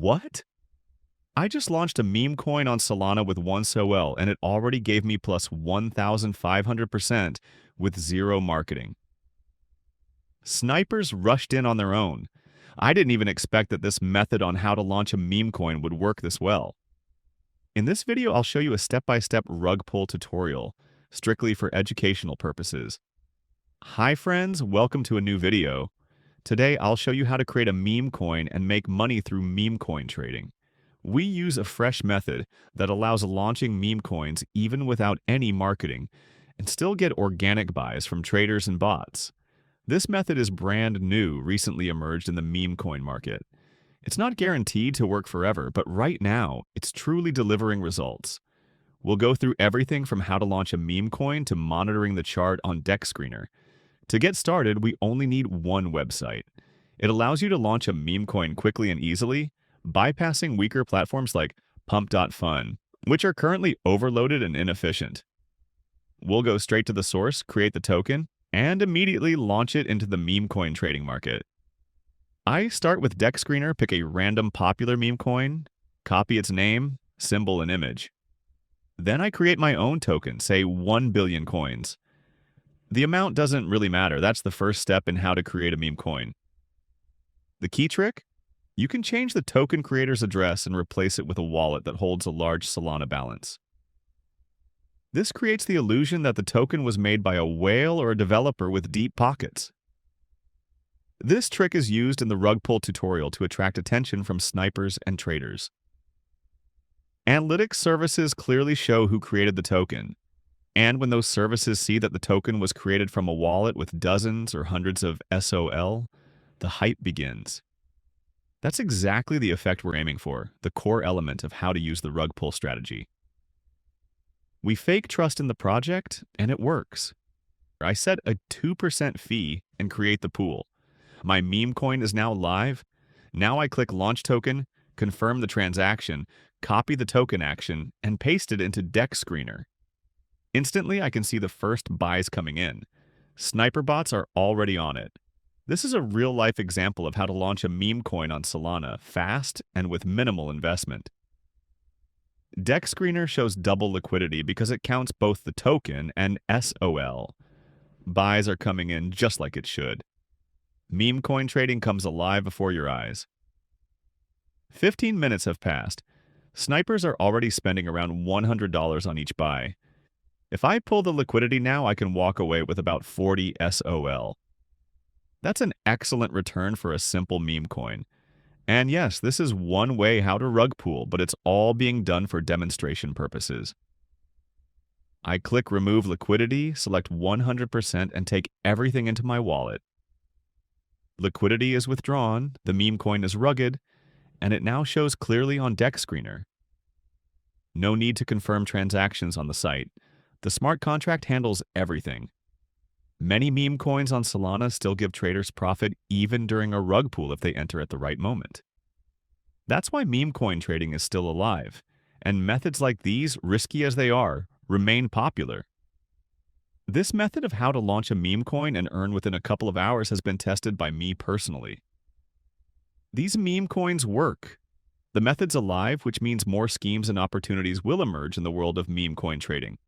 What? I just launched a meme coin on Solana with 1SOL and it already gave me plus 1,500% with zero marketing. Snipers rushed in on their own. I didn't even expect that this method on how to launch a meme coin would work this well. In this video, I'll show you a step-by-step rug pull tutorial, strictly for educational purposes. Hi friends, welcome to a new video. Today, I'll show you how to create a meme coin and make money through meme coin trading. We use a fresh method that allows launching meme coins even without any marketing and still get organic buys from traders and bots. This method is brand new, recently emerged in the meme coin market. It's not guaranteed to work forever, but right now, it's truly delivering results. We'll go through everything from how to launch a meme coin to monitoring the chart on Dex Screener. To get started, we only need one website. It allows you to launch a meme coin quickly and easily, bypassing weaker platforms like pump.fun, which are currently overloaded and inefficient. We'll go straight to the source, create the token, and immediately launch it into the meme coin trading market. I start with Dex Screener, pick a random popular meme coin, copy its name, symbol, and image. Then I create my own token, say 1 billion coins. The amount doesn't really matter, that's the first step in how to create a meme coin. The key trick? You can change the token creator's address and replace it with a wallet that holds a large Solana balance. This creates the illusion that the token was made by a whale or a developer with deep pockets. This trick is used in the rug pull tutorial to attract attention from snipers and traders. Analytics services clearly show who created the token, and when those services see that the token was created from a wallet with dozens or hundreds of SOL, the hype begins. That's exactly the effect we're aiming for, the core element of how to use the rug pull strategy. We fake trust in the project, and it works. I set a 2% fee and create the pool. My meme coin is now live. Now I click Launch Token, confirm the transaction, copy the token action, and paste it into Dex Screener. Instantly, I can see the first buys coming in. Sniper bots are already on it. This is a real-life example of how to launch a meme coin on Solana fast and with minimal investment. Dex Screener shows double liquidity because it counts both the token and SOL. Buys are coming in just like it should. Meme coin trading comes alive before your eyes. 15 minutes have passed. Snipers are already spending around $100 on each buy. If I pull the liquidity now, I can walk away with about 40 SOL. That's an excellent return for a simple meme coin. And yes, this is one way how to rug pull, but it's all being done for demonstration purposes. I click Remove Liquidity, select 100%, and take everything into my wallet. Liquidity is withdrawn, the meme coin is rugged, and it now shows clearly on Dex Screener. No need to confirm transactions on the site. The smart contract handles everything. Many meme coins on Solana still give traders profit even during a rug pull if they enter at the right moment. That's why meme coin trading is still alive, and methods like these, risky as they are, remain popular. This method of how to launch a meme coin and earn within a couple of hours has been tested by me personally. These meme coins work. The method's alive, which means more schemes and opportunities will emerge in the world of meme coin trading.